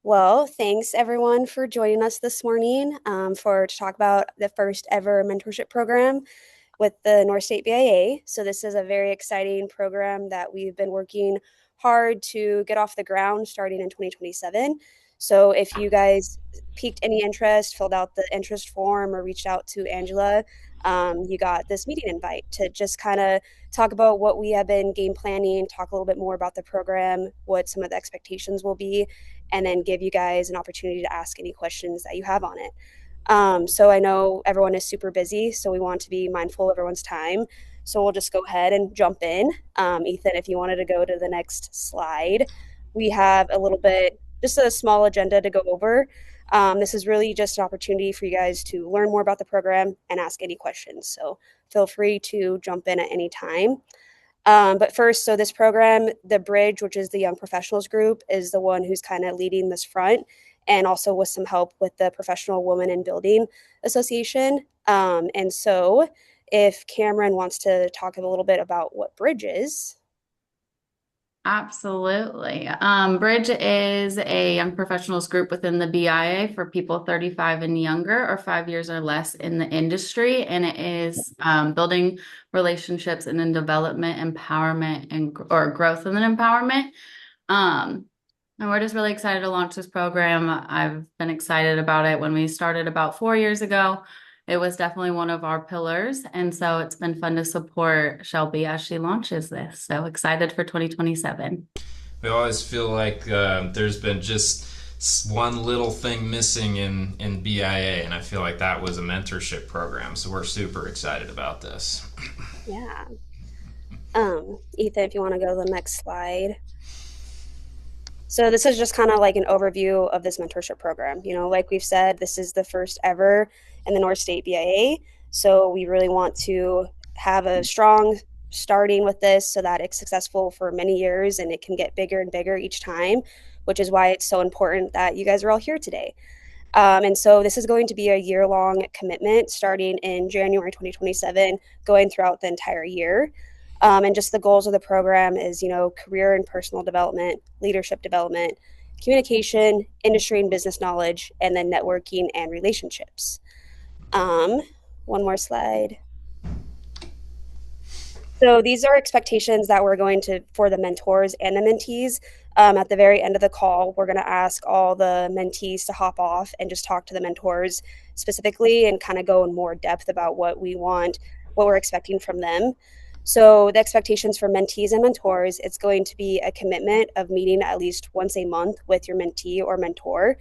Well, thanks everyone for joining us this morning to talk about the first ever mentorship program with the North State BIA. So this is a very exciting program that we've been working hard to get off the ground starting in 2027. So if you guys piqued any interest, filled out the interest form, or reached out to Angela, you got this meeting invite to just kind of talk about what we have been game planning, talk a little bit more about the program, what some of the expectations will be, and then give you guys an opportunity to ask any questions that you have on it. So I know everyone is super busy, so we want to be mindful of everyone's time. So we'll just go ahead and jump in. Ethan, if you wanted to go to the next slide, we have a little bit, just a small agenda to go over. This is really just an opportunity for you guys to learn more about the program and ask any questions. So feel free to jump in at any time. But first, so this program, the Bridge, which is the Young Professionals Group, is the one who's kind of leading this front, and also with some help with the Professional Women in Building Association. And so if Cameron wants to talk a little bit about what Bridge is. Absolutely. Bridge is a young professionals group within the BIA for people 35 and younger or 5 years or less in the industry. And it is building relationships and then development, empowerment, and or growth and then empowerment. Um, and we're just really excited to launch this program. I've been excited about it when we started about 4 years ago. It was definitely one of our pillars. And so it's been fun to support Shelby as she launches this. So excited for 2027. We always feel like there's been just one little thing missing in BIA, and I feel like that was a mentorship program. So we're super excited about this. Yeah. Ethan, if you want to go to the next slide. So this is just kind of like an overview of this mentorship program. Like we've said, this is the first ever in the North State BIA. So we really want to have a strong starting with this so that it's successful for many years and it can get bigger and bigger each time, which is why it's so important that you guys are all here today. And so this is going to be a year-long commitment starting in January 2027, going throughout the entire year. And just the goals of the program is, career and personal development, leadership development, communication, industry and business knowledge, and then networking and relationships. Um, One more slide. So these are expectations that we're going to for the mentors and the mentees. At the very end of the call, we're going to ask all the mentees to hop off and just talk to the mentors specifically and kind of go in more depth about what we want, what we're expecting from them. So the expectations for mentees and mentors, it's going to be a commitment of meeting at least once a month with your mentee or mentor.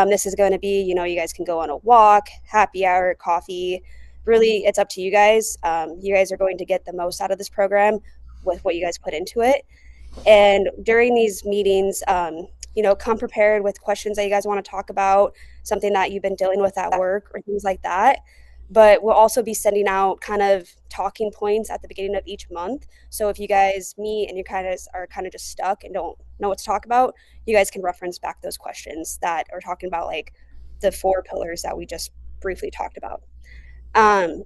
This is going to be, you guys can go on a walk, happy hour, coffee. Really, it's up to you guys. You guys are going to get the most out of this program with what you guys put into it. And during these meetings, come prepared with questions that you guys want to talk about, something that you've been dealing with at work or things like that. But we'll also be sending out kind of talking points at the beginning of each month. So if you guys meet and you are kind of just stuck and don't know what to talk about, you guys can reference back those questions that are talking about like the four pillars that we just briefly talked about. Um,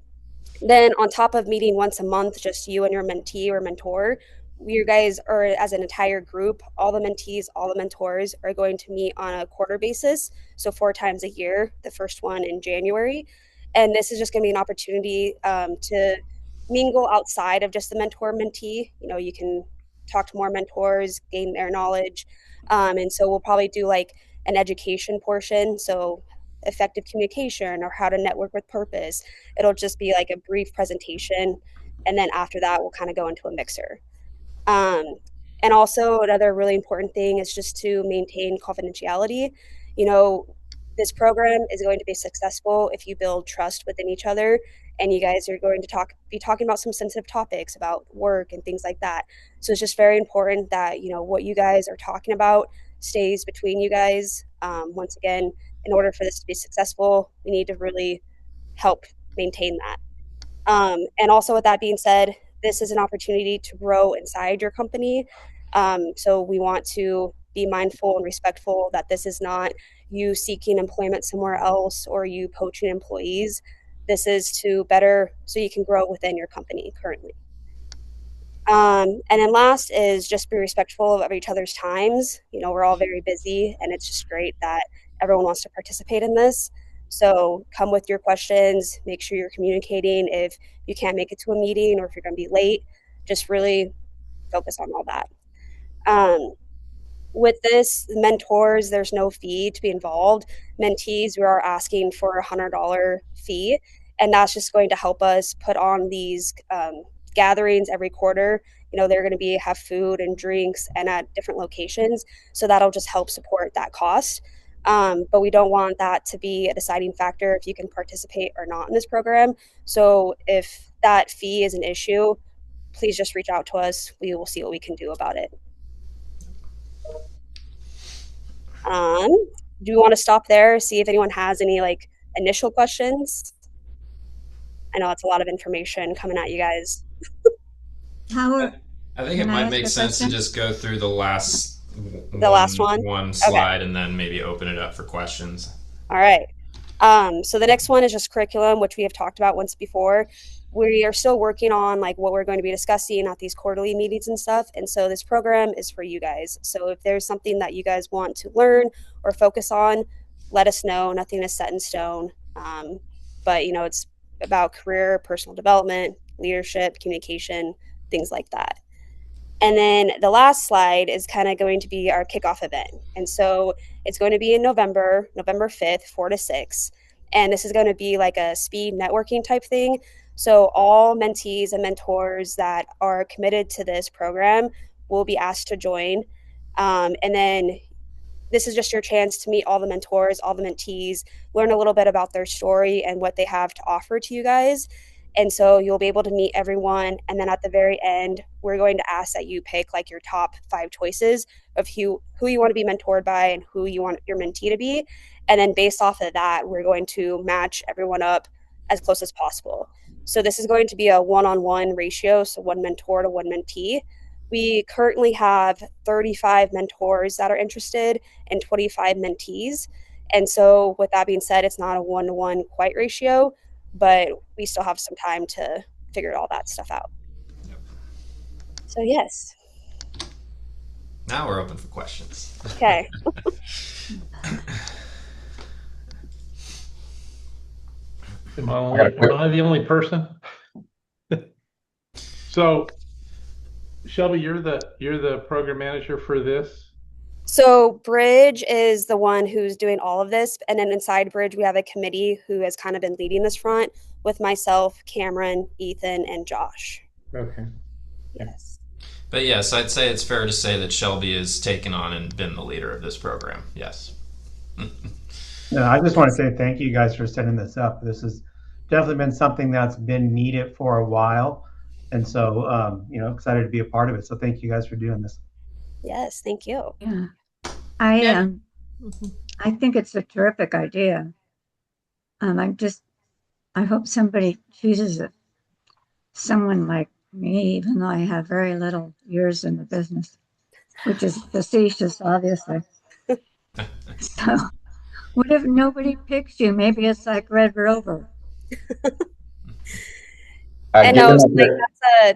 then on top of meeting once a month, just you and your mentee or mentor, you guys are as an entire group, all the mentees, all the mentors are going to meet on a quarter basis. So 4 times a year, the first one in January. And this is just going to be an opportunity to mingle outside of just the mentor mentee. You can talk to more mentors, gain their knowledge. And so we'll probably do like an education portion. So effective communication or how to network with purpose. It'll just be like a brief presentation. And then after that, we'll kind of go into a mixer. Um, and also, another really important thing is just to maintain confidentiality. You know, this program is going to be successful if you build trust within each other, and you guys are going to be talking about some sensitive topics about work and things like that. So it's just very important that what you guys are talking about stays between you guys. Once again, in order for this to be successful, we need to really help maintain that. And also, with that being said, this is an opportunity to grow inside your company. So we want to be mindful and respectful that this is not you seeking employment somewhere else or you poaching employees. This is to better so you can grow within your company currently. And then last is just be respectful of each other's times. You know, we're all very busy, and it's just great that everyone wants to participate in this. So come with your questions, make sure you're communicating. If you can't make it to a meeting or if you're going to be late, just really focus on all that. Um, with this, mentors, there's no fee to be involved. Mentees, we are asking for a $100 fee, and that's just going to help us put on these gatherings every quarter. You know, they're going to be have food and drinks and at different locations, so that'll just help support that cost. But we don't want that to be a deciding factor if you can participate or not in this program. So if that fee is an issue, please just reach out to us. We will see what we can do about it. Um, do you want to stop there, see if anyone has any like initial questions? I know it's a lot of information coming at you guys. I, Howard, I think it can I might ask make a sense to question? just go through the last The last one one? one Okay. slide and then maybe open it up for questions. All right. So the next one is just curriculum, which we have talked about once before. We are still working on like what we're going to be discussing at these quarterly meetings and stuff. And so this program is for you guys. So if there's something that you guys want to learn or focus on, let us know. Nothing is set in stone. But you know, it's about career, personal development, leadership, communication, things like that. And then the last slide is kind of going to be our kickoff event. And so it's going to be in November, November 5th, 4 to 6. And this is going to be like a speed networking type thing. So all mentees and mentors that are committed to this program will be asked to join. And then this is just your chance to meet all the mentors, all the mentees, learn a little bit about their story and what they have to offer to you guys. And so you'll be able to meet everyone. And then at the very end, we're going to ask that you pick like your top 5 choices of who you want to be mentored by and who you want your mentee to be. And then based off of that, we're going to match everyone up as close as possible. So this is going to be a one-on-one ratio, so one mentor to one mentee. We currently have 35 mentors that are interested and 25 mentees. And so, with that being said, it's not a one to one quite ratio, but we still have some time to figure all that stuff out. So, yes. Now we're open for questions. Okay. Am I the only person? So, Shelby, you're the program manager for this. So, Bridge is the one who's doing all of this. And then inside Bridge, we have a committee who has kind of been leading this front with myself, Cameron, Ethan, and Josh. Okay. Yes. But yes, I'd say it's fair to say that Shelby has taken on and been the leader of this program. Yes. No, I just want to say thank you guys for setting this up. This has definitely been something that's been needed for a while. And so, excited to be a part of it. So thank you guys for doing this. Yes. Thank you. Yeah. Yeah. I think it's a terrific idea. I hope somebody chooses it. Someone like me, even though I have very little years in the business, which is facetious, obviously. So, what if nobody picks you? Maybe it's like Red Rover. And no, so, like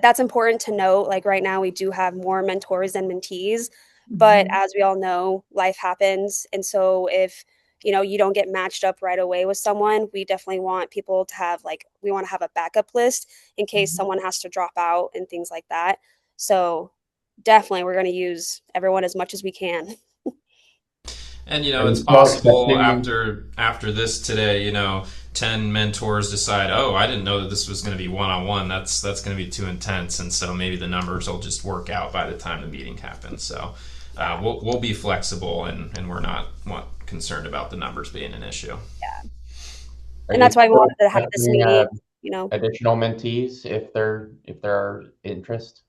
that's important to note. Like right now, we do have more mentors than mentees, but as we all know, life happens, and so if you don't get matched up right away with someone, we definitely want people to have we want to have a backup list in case someone has to drop out and things like that. So definitely, we're going to use everyone as much as we can. And it's possible after this today, 10 mentors decide, oh, I didn't know that this was going to be one-on-one. That's going to be too intense, and so maybe the numbers will just work out by the time the meeting happens. So we'll be flexible, and we're not concerned about the numbers being an issue. Yeah, and that's why we wanted to have this meeting. Additional mentees if there are interest.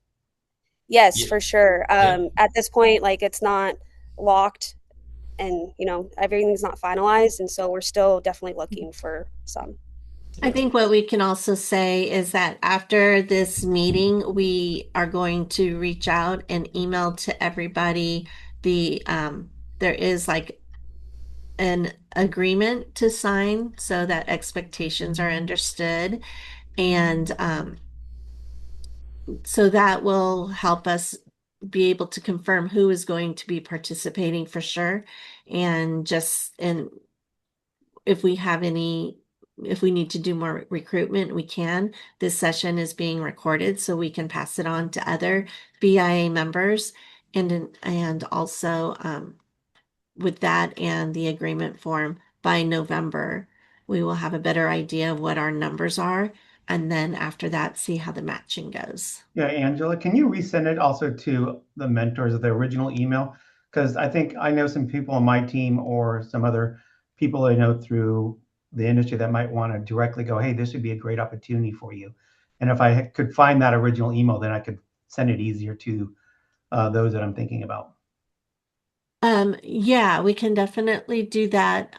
Yes, Yeah. for sure. Yeah. At this point, it's not locked, and everything's not finalized, and so we're still definitely looking for some. I think what we can also say is that after this meeting, we are going to reach out and email to everybody. There is an agreement to sign so that expectations are understood. And so that will help us be able to confirm who is going to be participating for sure. And if we have any, if we need to do more recruitment, we can. This session is being recorded so we can pass it on to other BIA members. And also with that and the agreement form by November, we will have a better idea of what our numbers are. And then after that, see how the matching goes. Yeah, Angela, can you resend it also to the mentors of the original email? Because I think I know some people on my team or some other people I know through the industry that might want to directly go, hey, this would be a great opportunity for you. And if I could find that original email, then I could send it easier to those that I'm thinking about. Yeah, we can definitely do that.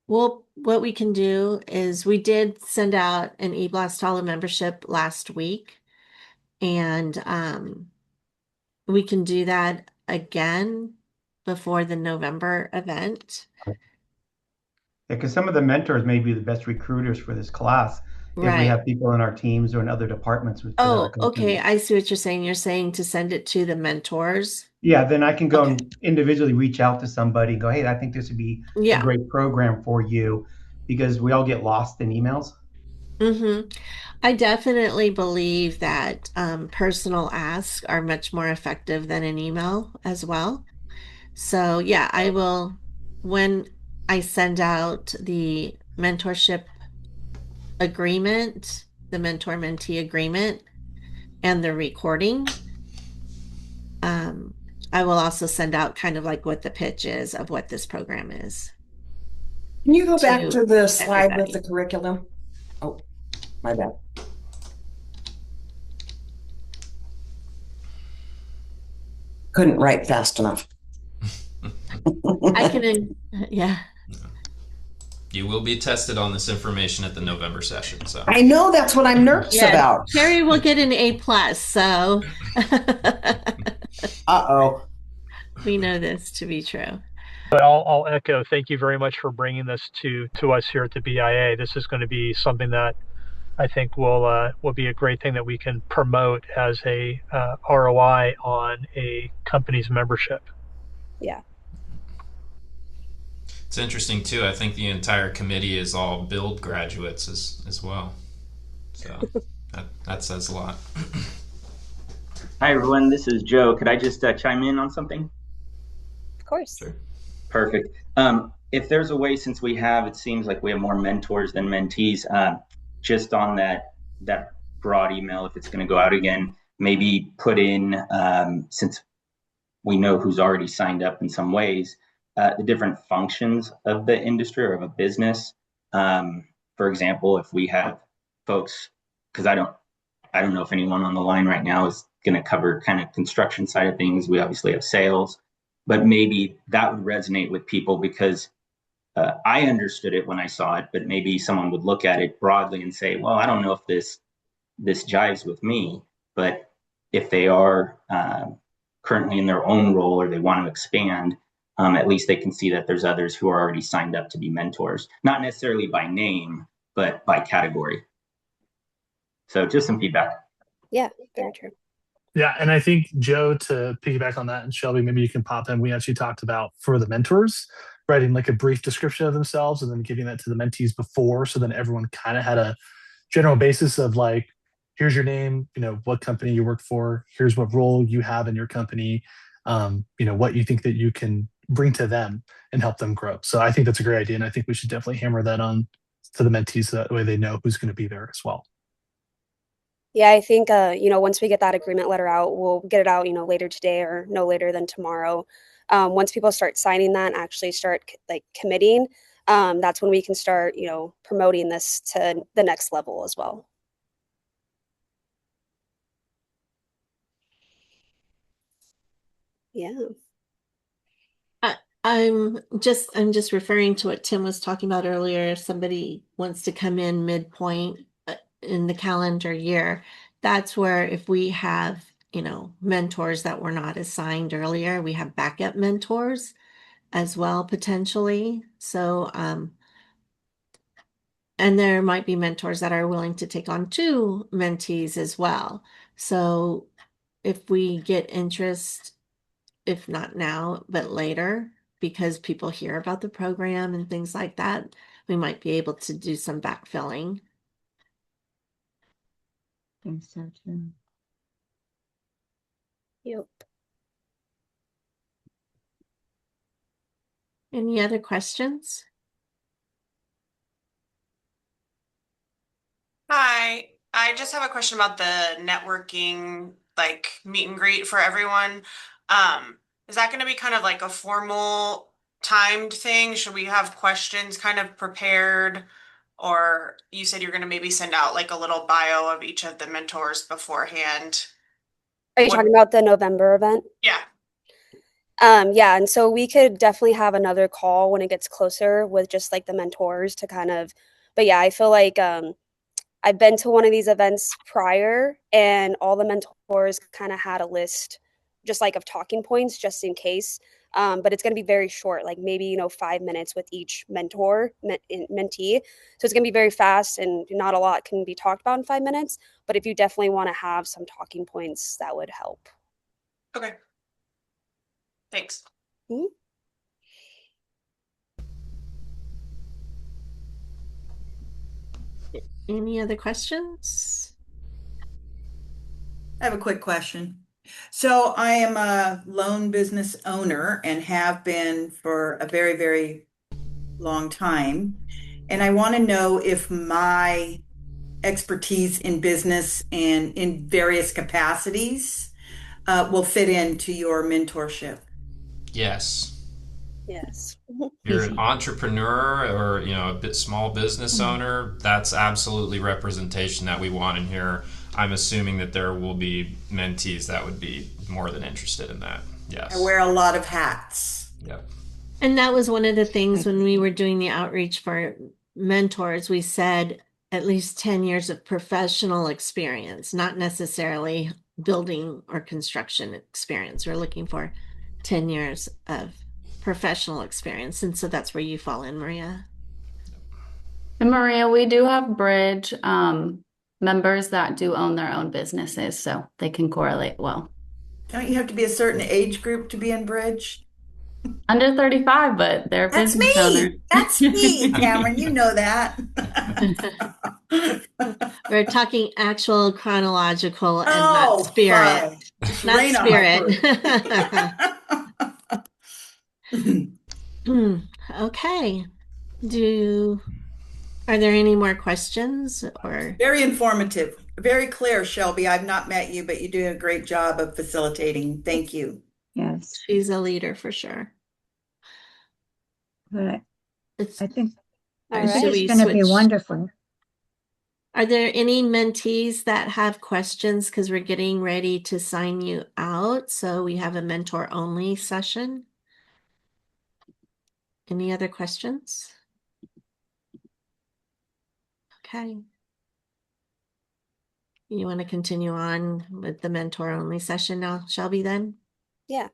Well, what we can do is we did send out an e-blast to all the membership last week, and we can do that again before the November event. Yeah, because some of the mentors may be the best recruiters for this class if we Right. have people in our teams or in other departments within our Oh, okay. company. I see what you're saying. You're saying to send it to the mentors. Yeah, then I can go Okay. and individually reach out to somebody and go, hey, I think this would be a Yeah. great program for you, because we all get lost in emails. Mm-hmm. I definitely believe that personal asks are much more effective than an email as well. So yeah, I will, when I send out the mentorship agreement, the mentor-mentee agreement, and the recording, um, I will also send out kind of like what the pitch is of what this program is Can you go back to to the slide with the everybody. curriculum? Oh, my bad. Couldn't write fast enough. I can, yeah. You will be tested on this information at the November session. So I know that's what I'm nervous Yeah, about. Terry will get an A plus, so Uh-oh. we know this to be true. But I'll echo, thank you very much for bringing this to us here at the BIA. This is going to be something that I think will be a great thing that we can promote as a ROI on a company's membership. Yeah. it's interesting too. I think the entire committee is all Build graduates as well. So that says a lot. Hi, everyone. This is Joe. Could I just chime in on something? Of course. Sure. Perfect. If there's a way, since it seems like we have more mentors than mentees, just on that broad email, if it's going to go out again, maybe put in, since we know who's already signed up in some ways, the different functions of the industry or of a business. For example, if we have folks, because I don't know if anyone on the line right now is going to cover kind of construction side of things. We obviously have sales, but maybe that would resonate with people because I understood it when I saw it, but maybe someone would look at it broadly and say, well, I don't know if this jives with me, but if they are currently in their own role or they want to expand, at least they can see that there's others who are already signed up to be mentors, not necessarily by name, but by category. So just some feedback. Yeah, very true. Yeah, and I think, Joe, to piggyback on that, and Shelby, maybe you can pop in. We actually talked about, for the mentors, writing like a brief description of themselves and then giving that to the mentees before, so then everyone kind of had a general basis of like, here's your name, what company you work for, here's what role you have in your company, what you think that you can bring to them and help them grow. So I think that's a great idea, and I think we should definitely hammer that on to the mentees so that way they know who's going to be there as well. Yeah, I think, once we get that agreement letter out, we'll get it out, later today or no later than tomorrow. Once people start signing that and actually start committing, that's when we can start, promoting this to the next level as well. Yeah. I'm just referring to what Tim was talking about earlier. If somebody wants to come in midpoint in the calendar year, that's where if we have, mentors that were not assigned earlier, we have backup mentors as well, potentially. So And there might be mentors that are willing to take on 2 mentees as well. So if we get interest, if not now, but later, because people hear about the program and things like that, we might be able to do some backfilling. I think so too. Yep. Any other questions? Hi, I just have a question about the networking, like meet and greet for everyone. Is that going to be kind of like a formal timed thing? Should we have questions kind of prepared? Or you said you're going to maybe send out like a little bio of each of the mentors beforehand. Are you What? talking about the November event? Yeah. Yeah, and so we could definitely have another call when it gets closer with just like the mentors to kind of, but yeah, I feel like I've been to one of these events prior, and all the mentors kind of had a list just like of talking points just in case. But it's going to be very short, like maybe 5 minutes with each mentee. So it's going to be very fast, and not a lot can be talked about in 5 minutes. But if you definitely want to have some talking points, that would help. Okay. Thanks. Mhm. Any other questions? I have a quick question. So I am a lone business owner and have been for a very, very long time. And I want to know if my expertise in business and in various capacities will fit into your mentorship. Yes. Yes. If you're an entrepreneur or a bit small business owner, that's absolutely representation that we want in here. I'm assuming that there will be mentees that would be more than interested in that. Yes. I wear a lot of hats. Yep. And that was one of the things when we were doing the outreach for mentors, we said at least 10 years of professional experience, not necessarily building or construction experience. We're looking for 10 years of professional experience. And so that's where you fall in, Maria. And Maria, we do have Bridge members that do own their own businesses, so they can correlate well. Don't you have to be a certain age group to be in Bridge? Under 35, but they're That's business me. owners. That's me, Cameron. You know that. We're talking actual chronological and Oh, not spirit. fine. Just Not rain spirit. Okay. Are there any more questions or? Very informative, very clear, Shelby. I've not met you, but you do a great job of facilitating. Thank you. Yes. She's a leader for sure. But I think All Should right. we it's going to be switch? wonderful. Are there any mentees that have questions? Because we're getting ready to sign you out. So we have a mentor only session. Any other questions? Okay. You want to continue on with the mentor only session now, Shelby, then? Yeah.